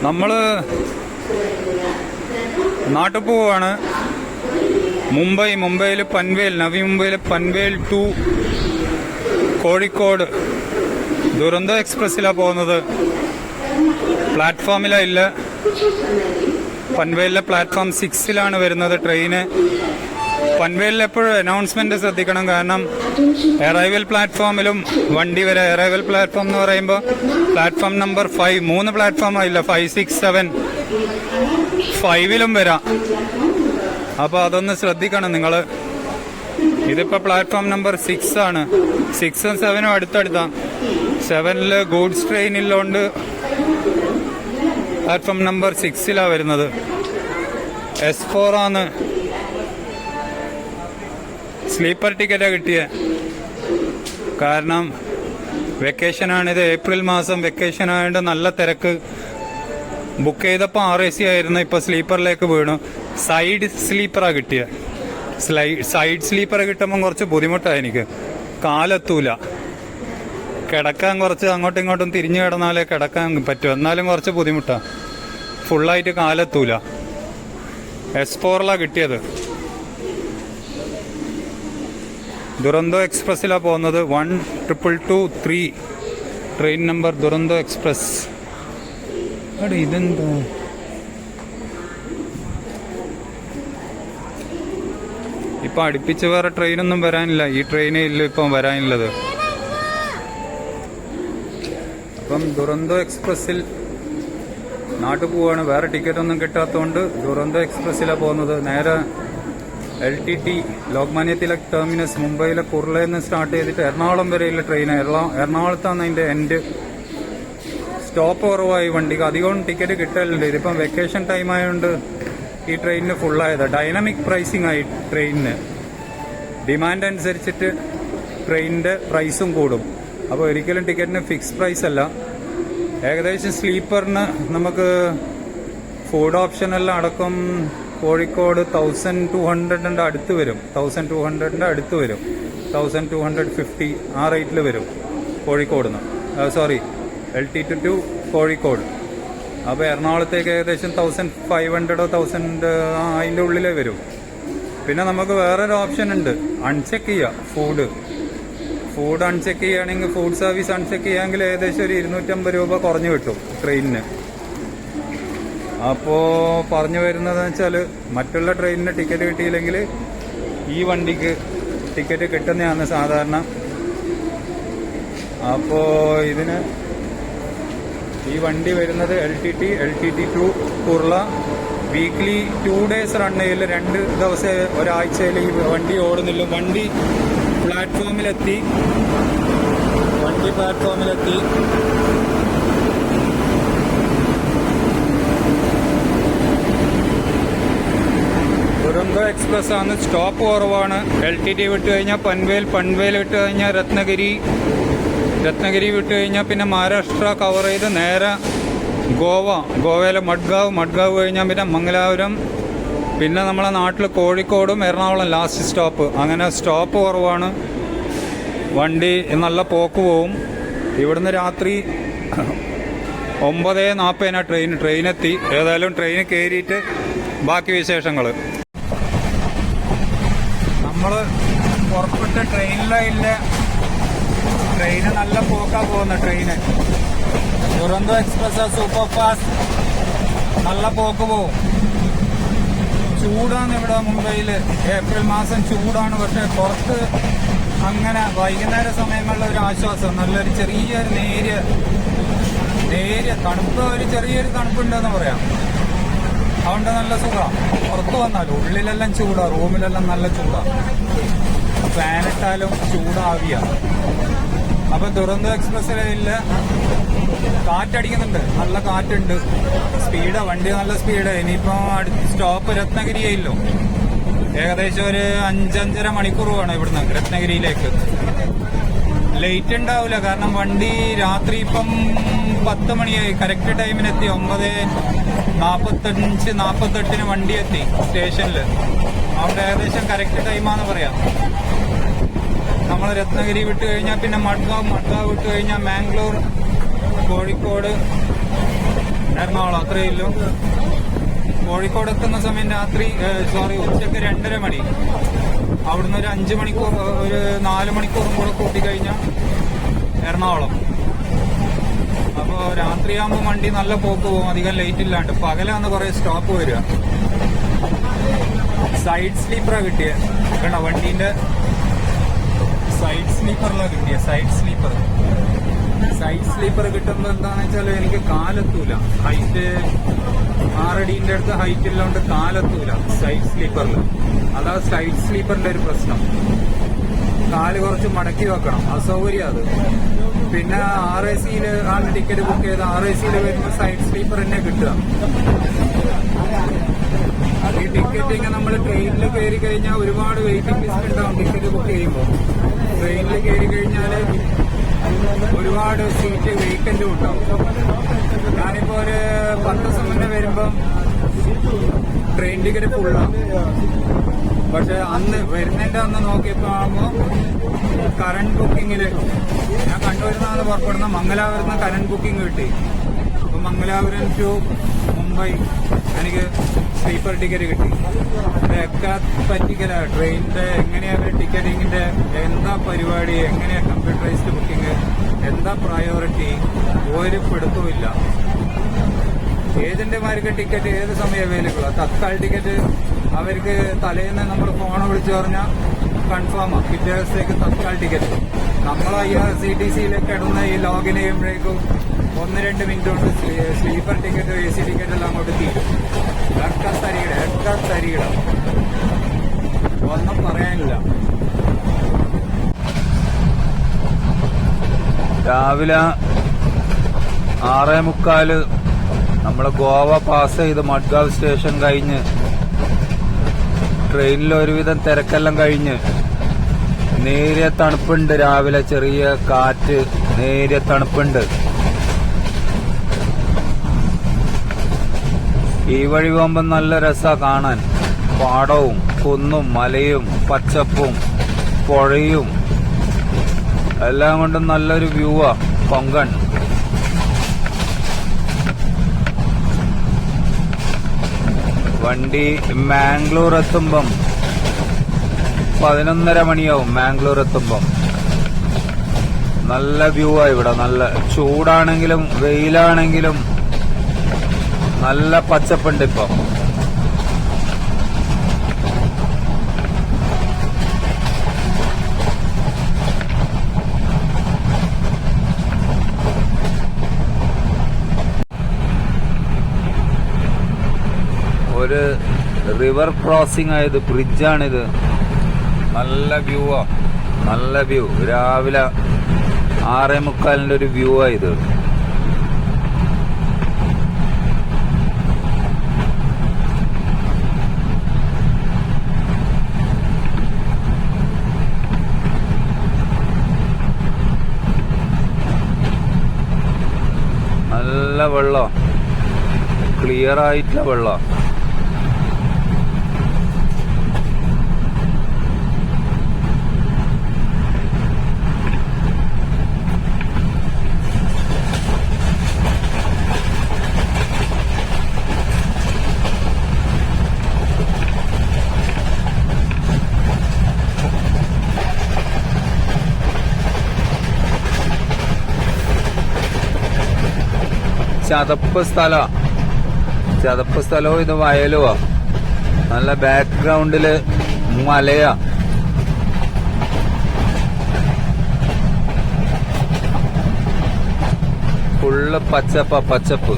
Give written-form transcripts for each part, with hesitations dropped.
നമ്മള് നാട്ടിൽ പോവാണ്. മുംബൈയിൽ പൻവേൽ, നവി മുംബൈയിലെ പൻവേൽ ടു കോഴിക്കോട് ദുരന്തോ എക്സ്പ്രസ്സിലാണ് പോകുന്നത്. പ്ലാറ്റ്ഫോമിലാണ് ഇല്ല. പൻവേലിലെ പ്ലാറ്റ്ഫോം 6-ലാണ് വരുന്നത് ട്രെയിന്. പൻവേലിൽ എപ്പോഴും അനൗൺസ്മെന്റ് ശ്രദ്ധിക്കണം, കാരണം അറൈവൽ പ്ലാറ്റ്ഫോമിലും വണ്ടി വരെ. അറൈവൽ പ്ലാറ്റ്ഫോം എന്ന് പറയുമ്പോൾ പ്ലാറ്റ്ഫോം നമ്പർ 5, 3 പ്ലാറ്റ്ഫോം ആയില്ല, 5, 6, 7, 5-ലും വരാം. അപ്പൊ അതൊന്ന് ശ്രദ്ധിക്കണം നിങ്ങൾ. ഇതിപ്പോ പ്ലാറ്റ്ഫോം നമ്പർ 6 ആണ്. 6ഉം 7ഉം അടുത്തടുത്താണ്. 7-ല് ഗൂഡ്സ് ട്രെയിനിലുണ്ട്. പ്ലാറ്റ്ഫോം നമ്പർ 6-ലാണ് വരുന്നത്. S4 ആണ്. സ്ലീപ്പർ ടിക്കറ്റാണ് കിട്ടിയത്. കാരണം വെക്കേഷനാണിത്, ഏപ്രിൽ മാസം വെക്കേഷൻ ആയതുകൊണ്ട് നല്ല തിരക്ക്. ബുക്ക് ചെയ്തപ്പോൾ RAC ആയിരുന്നു, ഇപ്പോൾ സ്ലീപ്പറിലേക്ക് വീണു. സൈഡ് സ്ലീപ്പറാണ് കിട്ടിയത്. സൈഡ് സ്ലീപ്പർ കിട്ടുമ്പോൾ കുറച്ച് ബുദ്ധിമുട്ടാണ് എനിക്ക്. കാലെത്തൂല. കിടക്കാൻ കുറച്ച് അങ്ങോട്ടും ഇങ്ങോട്ടും തിരിഞ്ഞു കിടന്നാലേ കിടക്കാൻ പറ്റും, എന്നാലും കുറച്ച് ബുദ്ധിമുട്ടാണ്. ഫുള്ളായിട്ട് കാലെത്തൂല. S4-ലാണ് കിട്ടിയത്. ദുരന്തോ എക്സ്പ്രസ്സിലാണ് പോകുന്നത്. 12223 ട്രെയിൻ നമ്പർ ദുരന്തോ എക്സ്പ്രസ്. ഇതെന്താ? ഇപ്പം അടുപ്പിച്ച് വേറെ ട്രെയിനൊന്നും വരാനില്ല. ഈ ട്രെയിനേ ഇല്ല ഇപ്പം വരാനുള്ളത്. അപ്പം ദുരന്തോ എക്സ്പ്രസ്സിൽ നാട്ടിൽ പോവാണ്. വേറെ ടിക്കറ്റൊന്നും കിട്ടാത്തതുകൊണ്ട് ദുരന്തോ എക്സ്പ്രസ്സിലാണ് പോകുന്നത്. നേരെ LTT ലോക്മാന്യ തിലക് ടെർമിനസ് മുംബൈയിലെ കുർളയിൽ നിന്ന് സ്റ്റാർട്ട് ചെയ്തിട്ട് എറണാകുളം വരെയുള്ള ട്രെയിൻ. എറണാകുളത്താണ് അതിൻ്റെ എൻഡ്. സ്റ്റോപ്പ് കുറവായി വണ്ടിക്ക്. അധികം ടിക്കറ്റ് കിട്ടലുണ്ട്. ഇതിപ്പം വെക്കേഷൻ ടൈം ആയതുകൊണ്ട് ഈ ട്രെയിനിന് ഫുള്ളായത്. ഡൈനാമിക് പ്രൈസിങ് ആയി ട്രെയിനിന്. ഡിമാൻഡ് അനുസരിച്ചിട്ട് ട്രെയിനിൻ്റെ പ്രൈസും കൂടും. അപ്പോൾ ഒരിക്കലും ടിക്കറ്റിന് ഫിക്സ് പ്രൈസ് അല്ല. ഏകദേശം സ്ലീപ്പറിന് നമുക്ക് ഫുഡ് ഓപ്ഷനെല്ലാം അടക്കം കോഴിക്കോട് 1200 അടുത്ത് വരും. 1200 അടുത്ത് വരും. 1250 ആ റേറ്റിൽ വരും കോഴിക്കോട് നിന്ന്. LTT to Kozhikode. അപ്പോൾ എറണാകുളത്തേക്ക് ഏകദേശം 1500 1000 അതിൻ്റെ ഉള്ളിലേ വരും. പിന്നെ നമുക്ക് വേറൊരു ഓപ്ഷൻ ഉണ്ട്, അൺചെക്ക് ചെയ്യുക. ഫുഡ് അൺചെക്ക് ചെയ്യുകയാണെങ്കിൽ, ഫുഡ് സർവീസ് അൺചെക്ക് ചെയ്യുകയാണെങ്കിൽ ഏകദേശം ഒരു 250 രൂപ കുറഞ്ഞു കിട്ടും ട്രെയിനിന്. അപ്പോൾ പറഞ്ഞു വരുന്നതെന്ന് വെച്ചാൽ മറ്റുള്ള ട്രെയിനിന് ടിക്കറ്റ് കിട്ടിയില്ലെങ്കിൽ ഈ വണ്ടിക്ക് ടിക്കറ്റ് കിട്ടുന്നതാണ് സാധാരണ. അപ്പോൾ ഈ വണ്ടി വരുന്നത് LTT to Kurla. Weekly 2 days run ചെയ്യില്ല. 2 ദിവസം ഒരാഴ്ചയിൽ ഈ വണ്ടി ഓടുന്നില്ല. വണ്ടി പ്ലാറ്റ്ഫോമിലെത്തി. ദുരന്തോ എക്സ്പ്രസ് ആണ്. സ്റ്റോപ്പ് കുറവാണ്. LTT വിട്ട് കഴിഞ്ഞാൽ പൻവേൽ വിട്ട് കഴിഞ്ഞാൽ രത്നഗിരി വിട്ട് കഴിഞ്ഞാൽ പിന്നെ മഹാരാഷ്ട്ര കവർ ചെയ്ത് നേരെ ഗോവയിലെ മഡ്ഗാവ് കഴിഞ്ഞാൽ പിന്നെ മംഗലാപുരം, പിന്നെ നമ്മളെ നാട്ടിൽ കോഴിക്കോടും എറണാകുളം ലാസ്റ്റ് സ്റ്റോപ്പ്. അങ്ങനെ സ്റ്റോപ്പ് കുറവാണ്. വണ്ടി നല്ല പോക്ക് പോവും. ഇവിടുന്ന് രാത്രി 9:40 ട്രെയിനെത്തി. ഏതായാലും ട്രെയിൻ കയറിയിട്ട് ബാക്കി വിശേഷങ്ങൾ. നമ്മൾ പുറപ്പെട്ട ട്രെയിനിലില്ല. ട്രെയിന് നല്ല പോക്കാ പോകുന്ന train. Duronto express super fast. നല്ല പോക്ക് പോവും. ചൂടാണ് ഇവിടെ മുംബൈയിൽ. ഏപ്രിൽ മാസം ചൂടാണ്. പക്ഷെ പുറത്ത് അങ്ങനെ വൈകുന്നേര സമയങ്ങളിൽ ഒരു ആശ്വാസം. നല്ലൊരു ചെറിയൊരു നേരിയ തണുപ്പ്, ചെറിയൊരു തണുപ്പുണ്ടെന്ന് പറയാം. അതുകൊണ്ട് നല്ല സുഖമാണ്. പുറത്ത് വന്നാലും ഉള്ളിലെല്ലാം ചൂടാണ്, റൂമിലെല്ലാം നല്ല ചൂടാണ്. ഫാനിട്ടാലും ചൂടാവിയാണ്. അപ്പൊ ദുരന്തോ എക്സ്പ്രസ്സിലില്ല. കാറ്റടിക്കുന്നുണ്ട്, നല്ല കാറ്റുണ്ട്. വണ്ടി നല്ല സ്പീഡ്. ഇനിയിപ്പോ അടുത്ത സ്റ്റോപ്പ് രത്നഗിരിയല്ലോ. ഏകദേശം ഒരു 5-5.5 മണിക്കൂർ വേണം ഇവിടുന്ന് രത്നഗിരിയിലേക്ക്. ലേറ്റ് ഉണ്ടാവില്ല, കാരണം വണ്ടി രാത്രി ഇപ്പം 10 മണിയായി. കറക്റ്റ് ടൈമിനെത്തി. 9:45-48 വണ്ടി എത്തി സ്റ്റേഷനിൽ. അവിടെ ഏകദേശം കറക്റ്റ് ടൈമാന്ന് പറയാം. നമ്മൾ രത്നഗിരി വിട്ട് കഴിഞ്ഞാൽ പിന്നെ മഡ്ഗാവ് വിട്ട് കഴിഞ്ഞാൽ മാംഗ്ലൂർ കോഴിക്കോട് എറണാകുളം അത്രയേ ഉള്ളൂ. കോഴിക്കോട് എത്തുന്ന സമയം ഉച്ചക്ക് 2:30 മണി. അവിടുന്ന് ഒരു 5 മണിക്കൂർ, ഒരു 4 മണിക്കൂറും കൂടെ കൂട്ടിക്കഴിഞ്ഞാൽ എറണാകുളം. അപ്പോൾ രാത്രിയാകുമ്പോൾ വണ്ടി നല്ല പോക്ക് പോകും, അധികം ലേറ്റ് ഇല്ലാണ്ട്. പകലാന്ന് കുറെ സ്റ്റോപ്പ് വരിക. സൈഡ് സ്ലീപ്പറാണ് കിട്ടിയത്. കണ്ടോ, വണ്ടീന്റെ സൈഡ് സ്ലീപ്പറിലാണ് കിട്ടിയത്. സൈഡ് സ്ലീപ്പർ കിട്ടുമ്പോൾ എന്താണെന്ന് വെച്ചാൽ എനിക്ക് കാലെത്തൂല. ഹൈറ്റ് 6 അടീന്റെ അടുത്ത് ഹൈറ്റ് ഇല്ലാണ്ട് കാലെത്തൂല സൈഡ് സ്ലീപ്പറിൽ. അതാ സൈഡ് സ്ലീപ്പറിന്റെ ഒരു പ്രശ്നം. കാല് കുറച്ച് മടക്കി വെക്കണം, അസൗകര്യം അത്. പിന്നെ RAC-യിൽ ആണ് ടിക്കറ്റ് ബുക്ക് ചെയ്ത് RAC-യിൽ വരുമ്പോൾ സൈഡ് സ്ലീപ്പർ തന്നെ കിട്ടുക. ഈ ടിക്കറ്റിങ് നമ്മൾ ട്രെയിനിൽ കയറി കഴിഞ്ഞാൽ ഒരുപാട് വെയിറ്റിംഗ് ലിസ്റ്റ് ഉണ്ടാവും. ടിക്കറ്റ് ബുക്ക് ചെയ്യുമ്പോൾ ട്രെയിനിൽ കയറി കഴിഞ്ഞാൽ ഒരുപാട് സീറ്റ് വേക്കന്റും ഉണ്ടാവും. ഞാനിപ്പോ ഒരു 10 ദിവസം മുന്നേ വരുമ്പം ട്രെയിൻ ടിക്കറ്റ് ഫുള്ളാണ്. പക്ഷെ അന്ന് വരുന്നതിന്റെ അന്ന് നോക്കിയപ്പോ ആകുമ്പോൾ കറണ്ട് ബുക്കിങ്ങില് ഞാൻ കണ്ടുവരുന്ന പുറപ്പെടുന്ന മംഗലാപുരത്ത് കറണ്ട് ബുക്കിംഗ് കിട്ടി. അപ്പൊ മംഗലാപുരം ടു മുംബൈ എനിക്ക് സ്ലീപ്പർ ടിക്കറ്റ് കിട്ടി. ഒക്കെ പറ്റിക്കല ട്രെയിനിന്റെ എങ്ങനെയാ ടിക്കറ്റിങ്ങിന്റെ എന്താ പരിപാടി, എങ്ങനെയാ കമ്പ്യൂട്ടറൈസ്ഡ് ബുക്കിംഗ്, എന്താ പ്രയോറിറ്റി, ഒരു പിടുത്തവുമില്ല. ഏജന്റുമാർക്ക് ടിക്കറ്റ് ഏത് സമയം അവൈലബിളാണ്. തത്കാൽ ടിക്കറ്റ് അവർക്ക് തലേന്ന് നമ്മൾ ഫോൺ വിളിച്ചു പറഞ്ഞാൽ കൺഫേമാണ്, പിറ്റേ ദിവസത്തേക്ക് തത്കാൽ ടിക്കറ്റ്. നമ്മൾ IRCTC-യിലേക്ക് ഇടുന്ന ഈ ലോഗിൻ ചെയ്യുമ്പോഴേക്കും 1-2 മിനിറ്റ് കൊണ്ട് സ്ലീപ്പർ ടിക്കറ്റ് AC ടിക്കറ്റ് എല്ലാം അങ്ങോട്ട് തീരും. ഒക്കെ തരികിട ഒന്നും പറയാനില്ല. രാവിലെ 6:45 നമ്മള് ഗോവ പാസ് ചെയ്ത് മഡ്ഗാവ് സ്റ്റേഷൻ കഴിഞ്ഞ് ട്രെയിനിൽ ഒരുവിധം തിരക്കെല്ലാം കഴിഞ്ഞ് നേരിയ തണുപ്പുണ്ട്. രാവിലെ ചെറിയ കാറ്റ്, നേരിയ തണുപ്പുണ്ട്. ഈ വഴി പോകുമ്പോൾ നല്ല രസാ കാണാൻ. പാടവും കുന്നും മലയും പച്ചപ്പും പുഴയും എല്ലാം കൊണ്ടും നല്ലൊരു വ്യൂവാ കൊങ്കൺ. വണ്ടി മാംഗ്ലൂർ എത്തുമ്പം 11:30 മണിയാവും. മാംഗ്ലൂർ എത്തുമ്പം നല്ല വ്യൂവാ ഇവിടെ. നല്ല ചൂടാണെങ്കിലും വെയിലാണെങ്കിലും നല്ല പച്ചപ്പുണ്ട് ഇപ്പൊ. ഒരു റിവർ ക്രോസിംഗ് ആയത്, ബ്രിഡ്ജാണിത്. നല്ല വ്യൂവാ, നല്ല വ്യൂ. രാവിലെ 6:45 ഒരു വ്യൂ ആയത്. നല്ല വെള്ളം, ക്ലിയർ ആയിട്ടുള്ള വെള്ളം. ചതപ്പ് സ്ഥലവും ഇത് വയലുവാ. നല്ല ബാക്ക്ഗ്രൗണ്ടില് മലയാ. ഫുള്ള് പച്ചപ്പ്.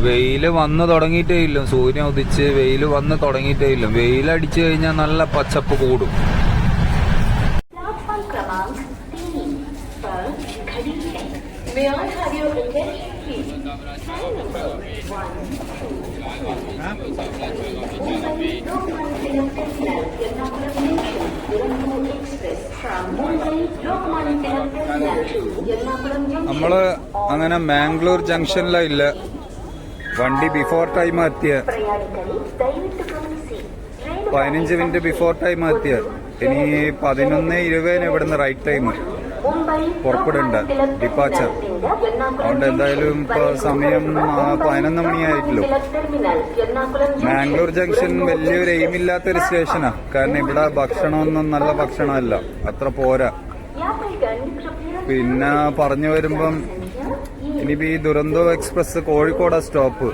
വെയില് വന്നു തുടങ്ങിയിട്ടേ ഇല്ല. സൂര്യൻ ഉദിച്ച് വെയില് വന്ന് തുടങ്ങിയിട്ടേ ഇല്ല. വെയിലടിച്ചു കഴിഞ്ഞാൽ നല്ല പച്ചപ്പ് കൂടും. May I have your attention, please? Train number 1, 2, Mumbai Lokmanya Tilak Terminal, Ernakulam Junction, Duronto Express from Mumbai Lokmanya Tilak Terminal to Ernakulam Junction. നമ്മള് അങ്ങനെ മാംഗ്ലൂർ ജംഗ്ഷനിലില്ല. വണ്ടി ബിഫോർ ടൈം എത്തിയ. 15 മിനിറ്റ് ബിഫോർ ടൈം എത്തിയ. ഇനി 11:20 ഇവിടുന്ന് റൈറ്റ് ടൈം. പുറപ്പെടേണ്ട ഡിപ്പാച്ചർ. അതുകൊണ്ട് എന്തായാലും ഇപ്പൊ സമയം 11 മണിയായിട്ടല്ലോ. മാംഗ്ലൂർ ജംഗ്ഷൻ വലിയൊരു എയിമില്ലാത്തൊരു സ്റ്റേഷനാ. കാരണം ഇവിടെ ഭക്ഷണമൊന്നും നല്ല ഭക്ഷണമല്ല, അത്ര പോരാ. പിന്നെ പറഞ്ഞു വരുമ്പം ഇനിയിപ്പോ ഈ ദുരന്തോ എക്സ്പ്രസ് കോഴിക്കോടാ സ്റ്റോപ്പ്.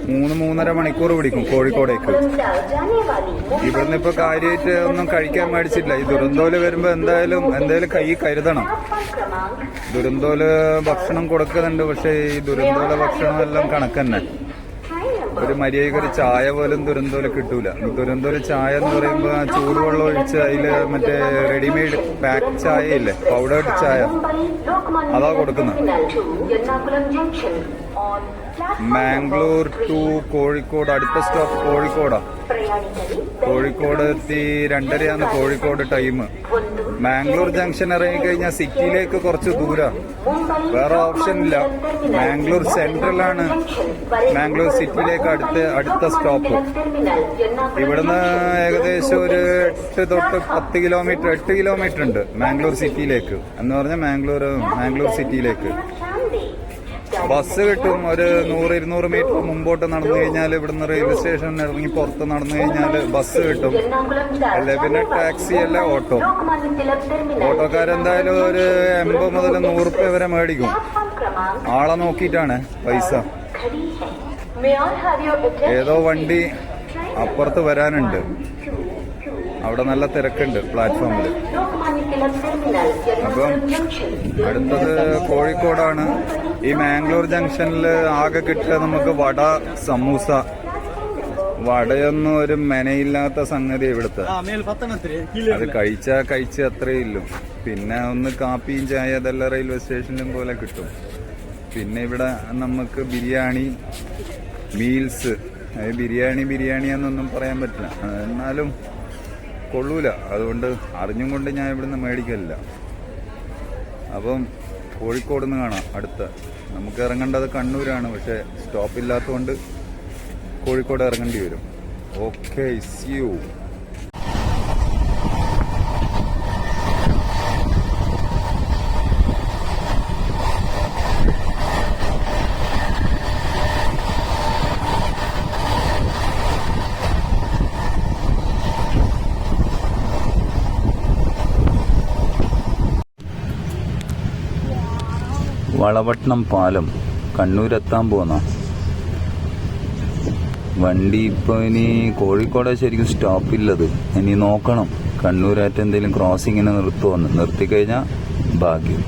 3-3.5 മണിക്കൂർ പിടിക്കും കോഴിക്കോടേക്ക്. ഇവിടുന്ന് ഇപ്പൊ കാര്യമായിട്ട് ഒന്നും കഴിക്കാൻ മേടിച്ചിട്ടില്ല. ഈ ദുരന്തോല് വരുമ്പോ എന്തായാലും കൈ കരുതണം. ദുരന്തോല് ഭക്ഷണം കൊടുക്കുന്നുണ്ട്, പക്ഷെ ഈ ദുരന്തോല ഭക്ഷണം എല്ലാം കണക്കന്നെ. ഒരു മര്യാദക്കൊരു ചായ പോലും ദുരന്തോല് കിട്ടൂല. ദുരന്തോല് ചായ എന്ന് പറയുമ്പോ ചൂടുവെള്ളം ഒഴിച്ച് അതില് മറ്റേ റെഡിമെയ്ഡ് പാക്ക് ചായ ഇല്ലേ, പൗഡേർഡ് ചായ, അതാ കൊടുക്കുന്നത്. മാംഗ്ലൂർ ടു കോഴിക്കോട്, അടുത്ത സ്റ്റോപ്പ് കോഴിക്കോടാ. കോഴിക്കോട് എത്തി 2:30 കോഴിക്കോട് ടൈം. മാംഗ്ലൂർ ജംഗ്ഷൻ ഇറങ്ങിക്കഴിഞ്ഞാൽ സിറ്റിയിലേക്ക് കുറച്ച് ദൂരം, വേറെ ഓപ്ഷൻ ഇല്ല. മാംഗ്ലൂർ സെൻട്രലാണ് മാംഗ്ലൂർ സിറ്റിയിലേക്ക് അടുത്ത സ്റ്റോപ്പ്. ഇവിടുന്ന് ഏകദേശം ഒരു 8 തൊട്ട് 10 കിലോമീറ്റർ, 8 കിലോമീറ്റർ ഉണ്ട് മാംഗ്ലൂർ സിറ്റിയിലേക്ക്. എന്ന് പറഞ്ഞാൽ മാംഗ്ലൂർ സിറ്റിയിലേക്ക് ബസ് കിട്ടും. ഒരു 100-200 മീറ്റർ മുമ്പോട്ട് നടന്നു കഴിഞ്ഞാൽ ഇവിടുന്ന് റെയിൽവേ സ്റ്റേഷനിൽ ഇറങ്ങി പുറത്ത് നടന്നു കഴിഞ്ഞാൽ ബസ് കിട്ടും. അല്ലെ പിന്നെ ടാക്സി അല്ലെ ഓട്ടോ. ഓട്ടോക്കാരെന്തായാലും ഒരു 80 മുതൽ 100 രൂപ വരെ മേടിക്കും. ആളെ നോക്കിയിട്ടാണ് പൈസ. ഏതോ വണ്ടി അപ്പുറത്ത് വരാനുണ്ട്, അവിടെ നല്ല തിരക്കുണ്ട് പ്ലാറ്റ്ഫോമിൽ. അപ്പം അടുത്തത് കോഴിക്കോടാണ്. ഈ മാംഗ്ലൂർ ജംഗ്ഷനിൽ ആകെ കിട്ടുക നമുക്ക് വട, സമൂസ. വടയൊന്നും ഒരു മെനയില്ലാത്ത സംഗതി ഇവിടുത്തെ. അത് കഴിച്ച് അത്രേ ഇല്ലു. പിന്നെ ഒന്ന് കാപ്പിയും ചായ അതെല്ലാം റെയിൽവേ സ്റ്റേഷനിലും പോലെ കിട്ടും. പിന്നെ ഇവിടെ നമുക്ക് ബിരിയാണി, മീൽസ്. ബിരിയാണി എന്നൊന്നും പറയാൻ പറ്റില്ല, എന്നാലും കൊള്ളൂല. അതുകൊണ്ട് അറിഞ്ഞും കൊണ്ട് ഞാൻ ഇവിടുന്ന് മേടിക്കലില്ല. അപ്പം കോഴിക്കോട് നിന്ന് കാണാം അടുത്ത. നമുക്ക് ഇറങ്ങേണ്ടത് കണ്ണൂരാണ്, പക്ഷെ സ്റ്റോപ്പില്ലാത്തതുകൊണ്ട് കോഴിക്കോട് ഇറങ്ങേണ്ടി വരും. Okay, see you. വളപട്ടണം പാലം, കണ്ണൂരെത്താൻ പോന്ന വണ്ടി. ഇപ്പോൾ ഇനി കോഴിക്കോട് ശരിക്കും സ്റ്റോപ്പില്ലത്. ഇനി നോക്കണം കണ്ണൂരായിട്ട് എന്തെങ്കിലും ക്രോസിങ്ങിന് നിർത്തുമെന്ന്. നിർത്തിക്കഴിഞ്ഞാൽ ഭാഗ്യം.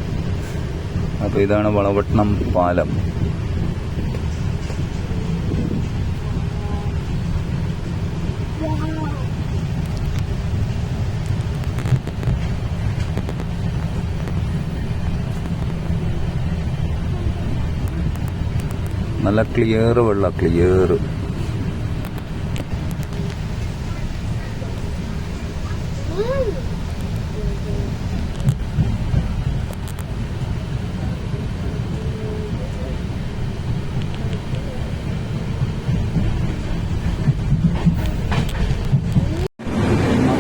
അപ്പോൾ ഇതാണ് വളപട്ടണം പാലം. നല്ല ക്ലിയർ വെള്ളം, ക്ലിയർ.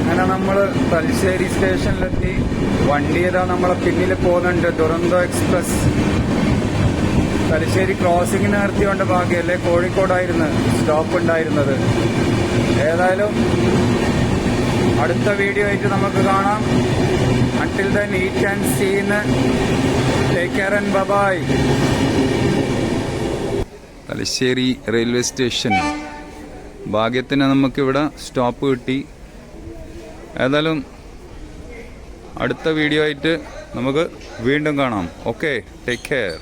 അങ്ങനെ നമ്മള് തലശ്ശേരി സ്റ്റേഷനിലെത്തി. വണ്ടി ഏതാ നമ്മളെ പിന്നിൽ പോകുന്നുണ്ട്, ദുരന്തോ എക്സ്പ്രസ്. തലശ്ശേരി ക്രോസിംഗിന് നിർത്തിയോണ്ട് ഭാഗ്യമല്ലേ, കോഴിക്കോടായിരുന്നു സ്റ്റോപ്പ് ഉണ്ടായിരുന്നത്. ഏതായാലും അടുത്ത വീഡിയോ ആയിട്ട് നമുക്ക് കാണാം. Until then, eat and see. Take care and bye-bye. Thalassery railway station. ഭാഗ്യത്തിന് നമുക്കിവിടെ സ്റ്റോപ്പ് കിട്ടി. ഏതായാലും അടുത്ത വീഡിയോ ആയിട്ട് നമുക്ക് വീണ്ടും കാണാം. Okay, take care.